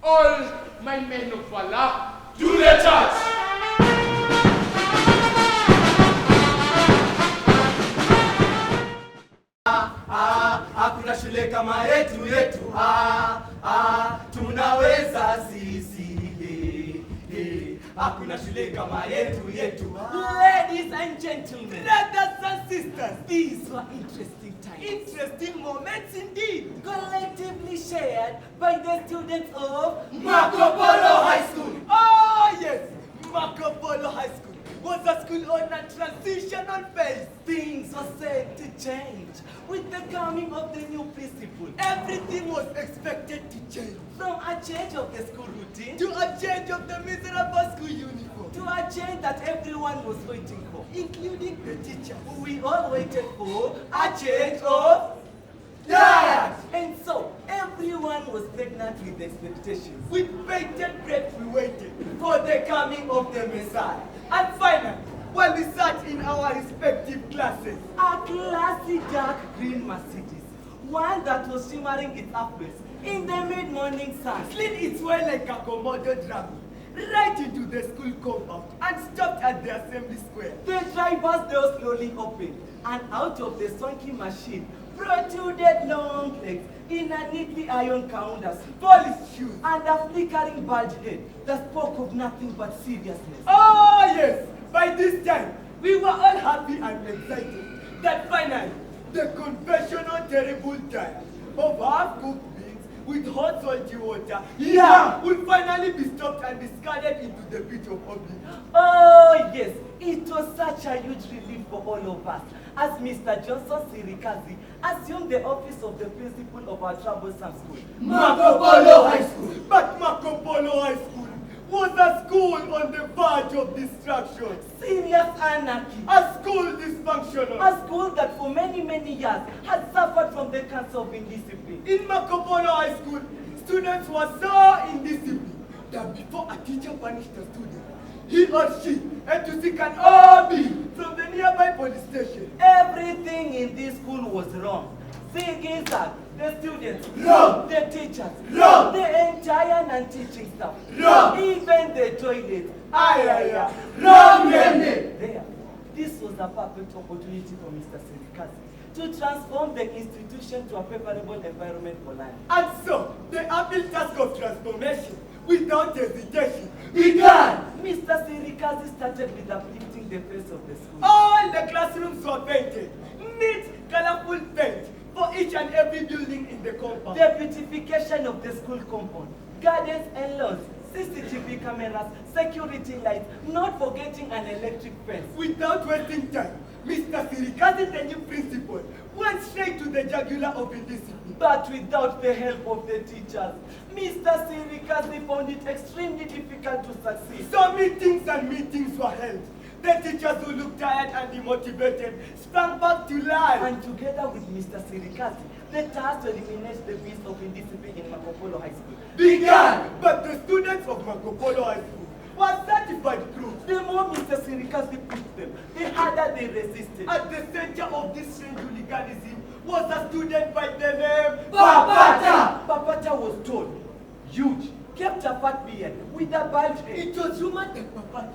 All my men of valor, do the charge! Hakuna shule kama yetu tunaweza sisi hakuna shule kama yetu Ladies and gentlemen, brothers and sisters, these were interesting times. interesting moments indeed, Collectively shared by the students of Marco Polo High School. Oh yes, Marco Polo High School was a school on a transitional phase. Things were set to change with the coming of the new principal. Everything was expected to change. From a change of the school routine To a change of the miserable school uniform. to a change that everyone was waiting for, Including the teachers. we all waited for a change of diet. And so everyone was pregnant with expectations. With bated breath we waited for the coming of the Messiah. And finally, while we sat in our respective classes, A classy dark green Mercedes, one that was shimmering its upwards in the mid-morning sun, slid its way like a Komodo dragon right into the school compound and stopped at the assembly square. the driver's door slowly opened, and out of the swanky machine protruded long legs in a neatly ironed counter suit, Polished shoes. and a flickering bulge head that spoke of nothing but seriousness. Oh yes, by this time, we were all happy and excited that finally, the conventional terrible diet of half-cooked beans with hot salty water would finally be stopped and discarded into the pit of oblivion. Oh yes, it was such a huge relief for all of us as Mr. Johnson Sirikazi assumed the office of the principal of our troublesome school. Marco Polo High School. But Marco Polo High School was a school on the verge of destruction. Serious anarchy. A school dysfunctional. A school that for many years had suffered from the cancer of indiscipline. In Marco Polo High School, students were so indisciplined that before a teacher punished a student, he or she had to seek an OB from the nearby police station. Everything in this school was wrong. Zigzag, the students, Wrong. the teachers, Wrong. the entire non-teaching staff, Wrong. even the toilet. Wrong name. There, this was a perfect opportunity for Mr. Sirikazi to transform the institution to a favorable environment for life. And so, the able task of transformation, without hesitation, began. Mr. Sirikazi started with uplifting the face of the school. all the classrooms were painted, neat, colorful paint for each and every building in the compound. The beautification of the school compound, gardens and lawns, CCTV cameras, security lights, not forgetting an electric fence. Without wasting time, Mr. Sirikazi, the new principal, went straight to the jugular of indiscipline. But without the help of the teachers, Mr. Sirikazi found it extremely difficult to succeed. So meetings and meetings were held. The teachers who looked tired and demotivated sprang back to life. And together with Mr. Sirikazi, the task to eliminate the beast of indiscipline in Marco Polo High School began. But the students of Marco Polo High School were certified crooks. The more Mr. Sirikazi pushed them, the harder they resisted. At the center of this strange hooliganism was a student by the name Papata! Papata was tall, huge, kept a fat beard with a bulge head. It was rumored that Papata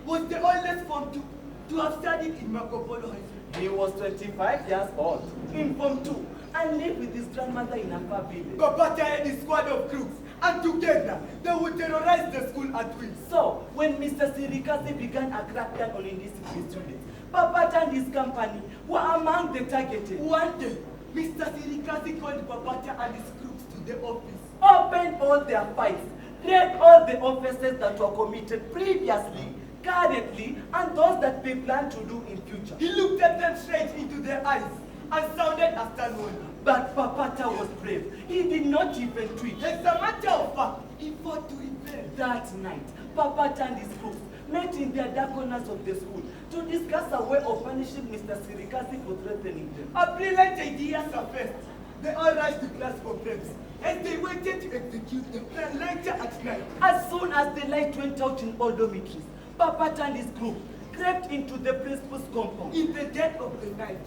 was the oldest Form 2 to have studied in Marco Polo High School. He was 25 years old, in Form 2, and lived with his grandmother in a far village. Papata and his squad of crooks, and together they would terrorize the school at will. So, when Mr. Sirikazi began a crackdown on indisciplined students, Papata and his company were among the targeted. One day, Mr. Sirikazi called Papata and his crooks to the office. Opened all their files, read all the offenses that were committed previously, currently, and those that they plan to do in future. He looked at them straight into their eyes and sounded a stern warning. But Papata was brave. He did not even twitch. As a matter of fact, he fought to rebel. That night, Papata and his group met in their dark corners of the school to discuss a way of punishing Mr. Sirikazi for threatening them. A brilliant idea surfaced. They all rushed to class for breaks, and they waited to execute them. Then later at night, As soon as the light went out in all dormitories, Papata and his group crept into the principal's compound. in the dead of the night,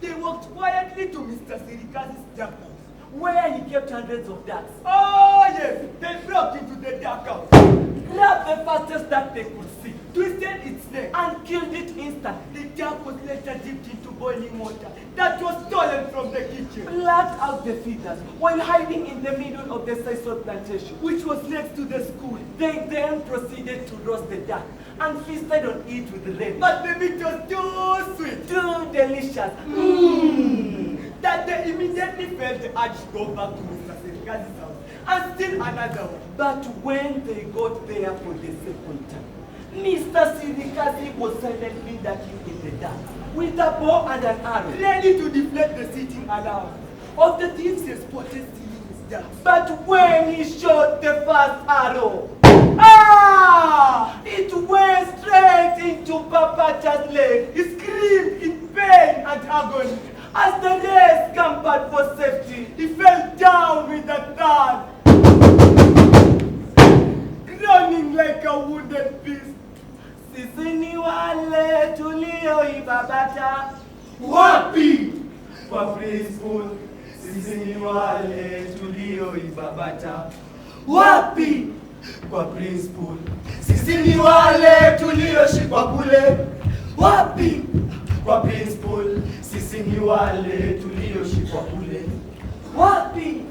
they walked quietly to Mr. Sirikazi's junk house. where he kept hundreds of ducks. Oh yes, they broke into fastest that they could see, twisted its neck, and killed it instantly. the duck was later dipped into boiling water that was stolen from the kitchen, Plucked out the feathers while hiding in the middle of the sisal plantation. which was next to the school. They then proceeded to roast the duck and feasted on it with relish. But the meat was too sweet Too delicious. that they immediately felt the urge to go back to Mr. Serikazi's house and steal another one. But when they got there for the second time, Mr. Serikazi was silently ducking in the dark with a bow and an arrow. Ready to deflect the sitting allowance of the thieves they spotted stealing his ducks. But when he shot the first arrow, it went straight into Papata's leg. He screamed in pain and agony. As the rest scampered for safety, He fell down with a thud, groaning like a wounded beast. sisi ni wale tulioiba bata. Wapi? Kwa preschool, sisi ni wale tulioiba bata. Wapi? Kwa preschool, sisi ni wale tulioshikwa kule. Wapi? Kwa preschool, sisi ni wale tulioshikwa kule. Wapi?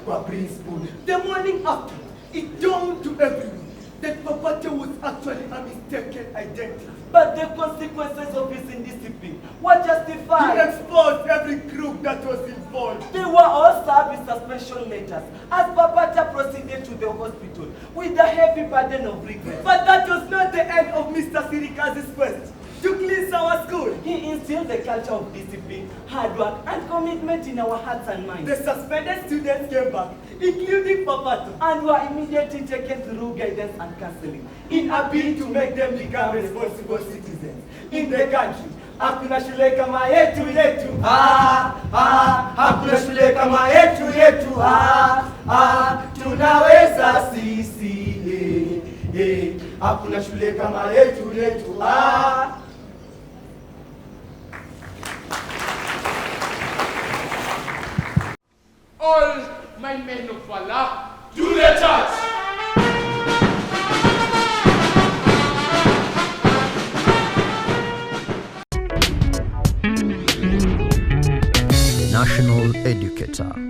Kwa preschool. The morning after, it dawned to everyone that Papata was actually a mistaken identity. But the consequences of his indiscipline were He justified. exposed every crook that was involved. They were all served with suspension letters as Papata proceeded to the hospital with the heavy burden of regret. But that was not the end of Mr. Serikazi's quest to cleanse our school. He instilled the culture of discipline, hard work, and commitment in our hearts and minds, The suspended students came back, including Papata, and were immediately taken through guidance and counseling in a bid to make them become responsible citizens in the country. Hakuna shule kama yetu yetu, hakuna shule kama yetu yetu, tunaweza sisi, hakuna shule kama yetu yetu, All my men of Allah, do the charge. National Educator.